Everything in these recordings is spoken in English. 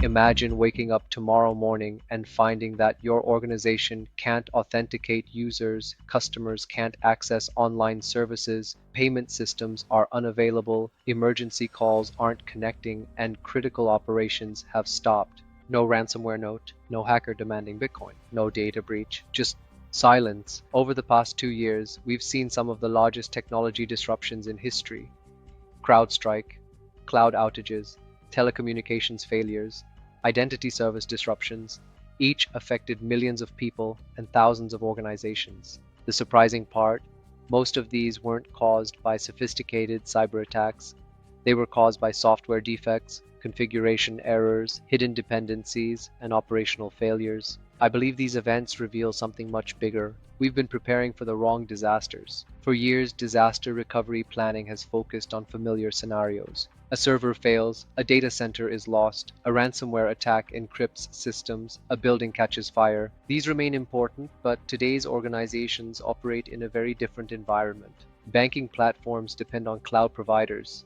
Imagine waking up tomorrow morning and finding that your organization can't authenticate users, customers can't access online services, payment systems are unavailable, emergency calls aren't connecting, and critical operations have stopped. No ransomware note, no hacker demanding Bitcoin, no data breach, just silence. Over the past 2 years, we've seen some of the largest technology disruptions in history. CrowdStrike, cloud outages, telecommunications failures, identity service disruptions, each affected millions of people and thousands of organizations. The surprising part, most of these weren't caused by sophisticated cyber attacks. They were caused by software defects, configuration errors, hidden dependencies, and operational failures. I believe these events reveal something much bigger. We've been preparing for the wrong disasters. For years, disaster recovery planning has focused on familiar scenarios. A server fails, a data center is lost, a ransomware attack encrypts systems, a building catches fire. These remain important, but today's organizations operate in a very different environment. Banking platforms depend on cloud providers.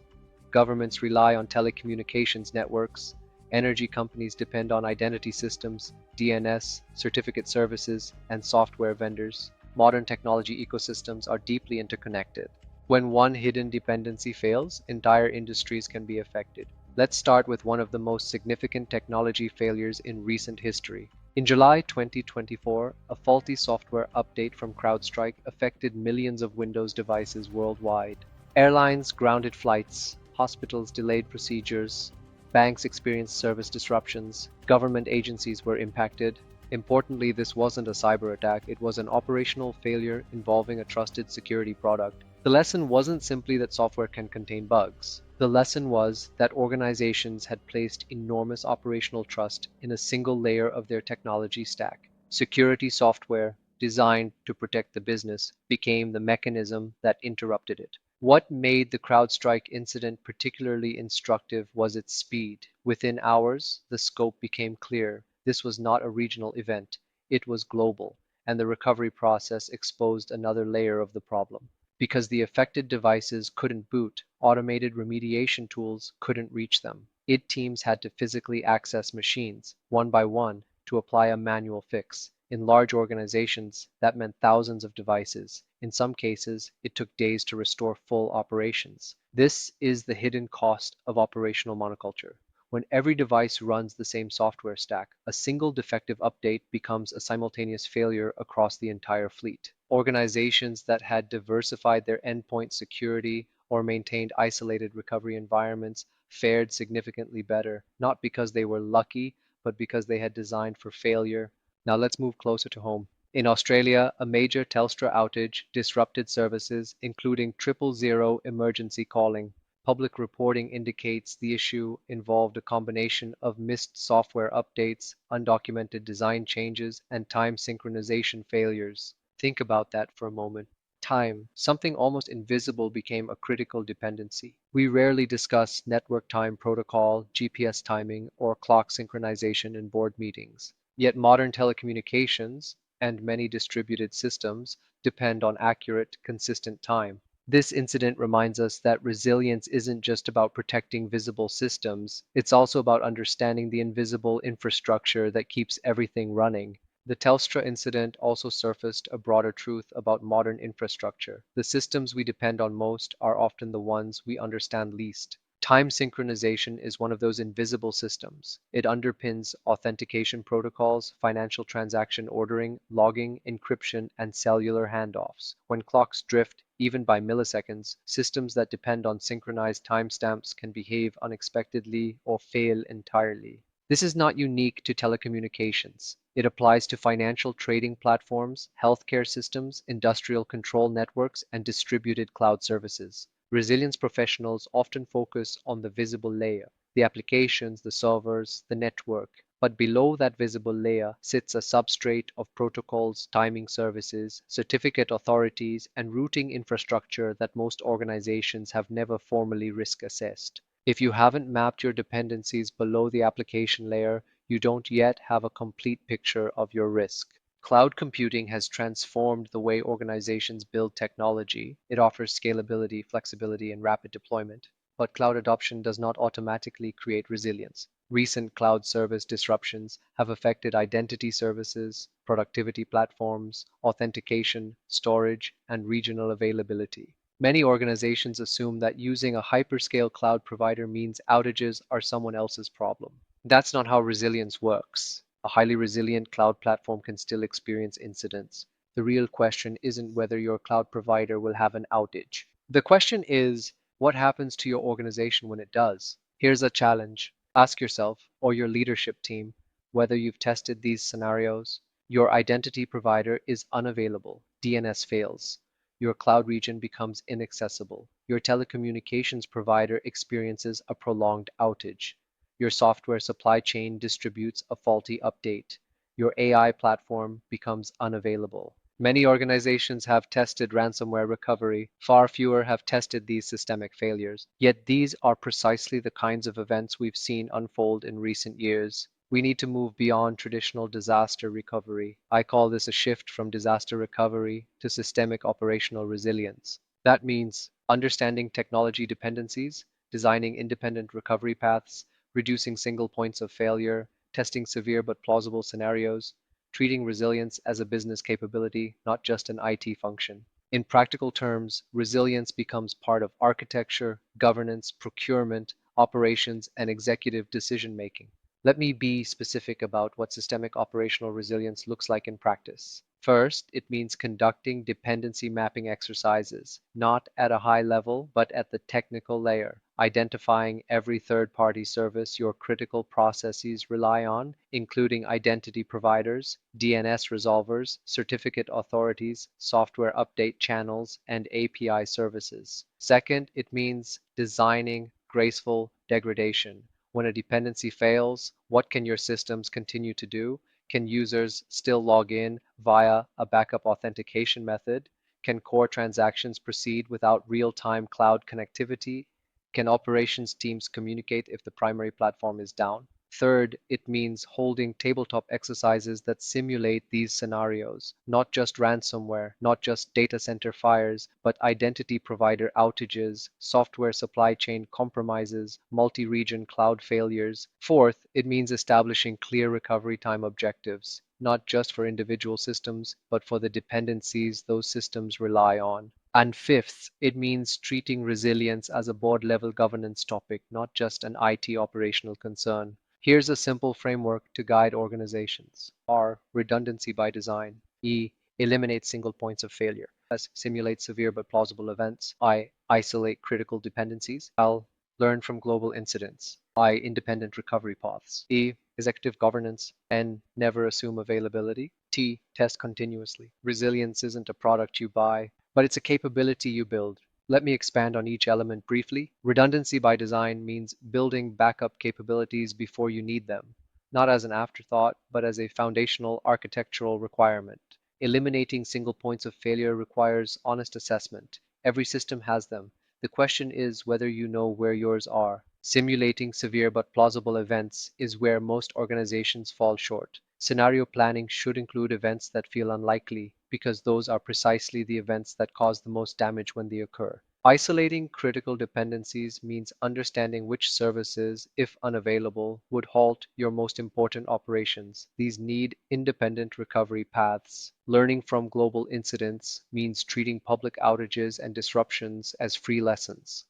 Governments rely on telecommunications networks. Energy companies depend on identity systems, DNS, certificate services, and software vendors. Modern technology ecosystems are deeply interconnected. When one hidden dependency fails, entire industries can be affected. Let's start with one of the most significant technology failures in recent history. In July 2024, a faulty software update from CrowdStrike affected millions of Windows devices worldwide. Airlines grounded flights, hospitals delayed procedures, banks experienced service disruptions, government agencies were impacted. Importantly, this wasn't a cyber attack, it was an operational failure involving a trusted security product. The lesson wasn't simply that software can contain bugs. The lesson was that organizations had placed enormous operational trust in a single layer of their technology stack. Security software, designed to protect the business, became the mechanism that interrupted it. What made the CrowdStrike incident particularly instructive was its speed. Within hours, the scope became clear. This was not a regional event, it was global, and the recovery process exposed another layer of the problem. Because the affected devices couldn't boot, automated remediation tools couldn't reach them. IT teams had to physically access machines, one by one, to apply a manual fix. In large organizations, that meant thousands of devices. In some cases, it took days to restore full operations. This is the hidden cost of operational monoculture. When every device runs the same software stack, a single defective update becomes a simultaneous failure across the entire fleet. Organizations that had diversified their endpoint security or maintained isolated recovery environments fared significantly better, not because they were lucky, but because they had designed for failure. Now let's move closer to home. In Australia, a major Telstra outage disrupted services, including 000 emergency calling. Public reporting indicates the issue involved a combination of missed software updates, undocumented design changes, and time synchronization failures. Think about that for a moment. Time, something almost invisible, became a critical dependency. We rarely discuss network time protocol, GPS timing, or clock synchronization in board meetings. Yet modern telecommunications and many distributed systems depend on accurate, consistent time. This incident reminds us that resilience isn't just about protecting visible systems, it's also about understanding the invisible infrastructure that keeps everything running. The Telstra incident also surfaced a broader truth about modern infrastructure. The systems we depend on most are often the ones we understand least. Time synchronization is one of those invisible systems. It underpins authentication protocols, financial transaction ordering, logging, encryption, and cellular handoffs. When clocks drift, even by milliseconds, systems that depend on synchronized timestamps can behave unexpectedly or fail entirely. This is not unique to telecommunications. It applies to financial trading platforms, healthcare systems, industrial control networks, and distributed cloud services. Resilience professionals often focus on the visible layer, the applications, the servers, the network. But below that visible layer sits a substrate of protocols, timing services, certificate authorities, and routing infrastructure that most organizations have never formally risk assessed. If you haven't mapped your dependencies below the application layer, you don't yet have a complete picture of your risk. Cloud computing has transformed the way organizations build technology. It offers scalability, flexibility, and rapid deployment. But cloud adoption does not automatically create resilience. Recent cloud service disruptions have affected identity services, productivity platforms, authentication, storage, and regional availability. Many organizations assume that using a hyperscale cloud provider means outages are someone else's problem. That's not how resilience works. A highly resilient cloud platform can still experience incidents. The real question isn't whether your cloud provider will have an outage. The question is, what happens to your organization when it does? Here's a challenge. Ask yourself or your leadership team whether you've tested these scenarios. Your identity provider is unavailable. DNS fails. Your cloud region becomes inaccessible. Your telecommunications provider experiences a prolonged outage. Your software supply chain distributes a faulty update. Your AI platform becomes unavailable. Many organizations have tested ransomware recovery. Far fewer have tested these systemic failures. Yet these are precisely the kinds of events we've seen unfold in recent years. We need to move beyond traditional disaster recovery. I call this a shift from disaster recovery to systemic operational resilience. That means understanding technology dependencies, designing independent recovery paths, reducing single points of failure, testing severe but plausible scenarios, treating resilience as a business capability, not just an IT function. In practical terms, resilience becomes part of architecture, governance, procurement, operations, and executive decision making. Let me be specific about what systemic operational resilience looks like in practice. First, it means conducting dependency mapping exercises, not at a high level, but at the technical layer, identifying every third-party service your critical processes rely on, including identity providers, DNS resolvers, certificate authorities, software update channels, and API services. Second, it means designing graceful degradation. When a dependency fails, what can your systems continue to do? Can users still log in via a backup authentication method? Can core transactions proceed without real-time cloud connectivity? Can operations teams communicate if the primary platform is down? Third, it means holding tabletop exercises that simulate these scenarios, not just ransomware, not just data center fires, but identity provider outages, software supply chain compromises, multi-region cloud failures. Fourth, it means establishing clear recovery time objectives, not just for individual systems, but for the dependencies those systems rely on. And fifth, it means treating resilience as a board level governance topic, not just an IT operational concern. Here's a simple framework to guide organizations. R. Redundancy by design. E. Eliminate single points of failure. S. Simulate severe but plausible events. I. Isolate critical dependencies. L. Learn from global incidents. I. Independent recovery paths. E. Executive governance. N. Never assume availability. T. Test continuously. Resilience isn't a product you buy, but it's a capability you build. Let me expand on each element briefly. Redundancy by design means building backup capabilities before you need them, not as an afterthought, but as a foundational architectural requirement. Eliminating single points of failure requires honest assessment. Every system has them. The question is whether you know where yours are. Simulating severe but plausible events is where most organizations fall short. Scenario planning should include events that feel unlikely, because those are precisely the events that cause the most damage when they occur. Isolating critical dependencies means understanding which services, if unavailable, would halt your most important operations. These need independent recovery paths. Learning from global incidents means treating public outages and disruptions as free lessons.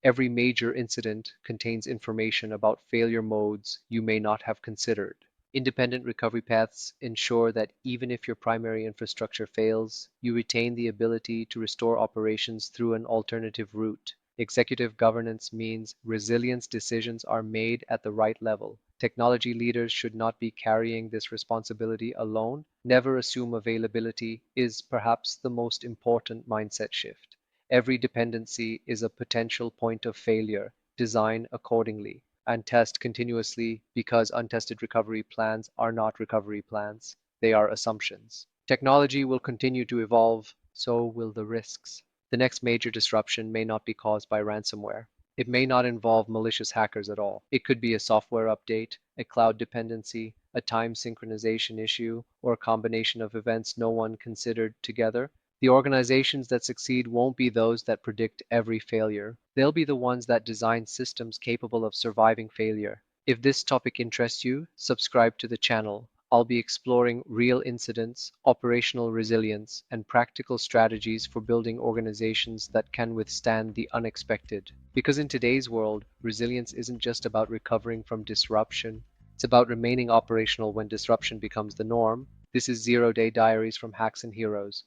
Every major incident contains information about failure modes you may not have considered. Independent recovery paths ensure that even if your primary infrastructure fails, you retain the ability to restore operations through an alternative route. Executive governance means resilience decisions are made at the right level. Technology leaders should not be carrying this responsibility alone. Never assume availability is perhaps the most important mindset shift. Every dependency is a potential point of failure. Design accordingly and test continuously, because untested recovery plans are not recovery plans. They are assumptions. Technology will continue to evolve, so will the risks. The next major disruption may not be caused by ransomware. It may not involve malicious hackers at all. It could be a software update, a cloud dependency, a time synchronization issue, or a combination of events no one considered together. The organizations that succeed won't be those that predict every failure. They'll be the ones that design systems capable of surviving failure. If this topic interests you, subscribe to the channel. I'll be exploring real incidents, operational resilience, and practical strategies for building organizations that can withstand the unexpected. Because in today's world, resilience isn't just about recovering from disruption, it's about remaining operational when disruption becomes the norm. This is Zero Day Diaries from Hacks and Heroes.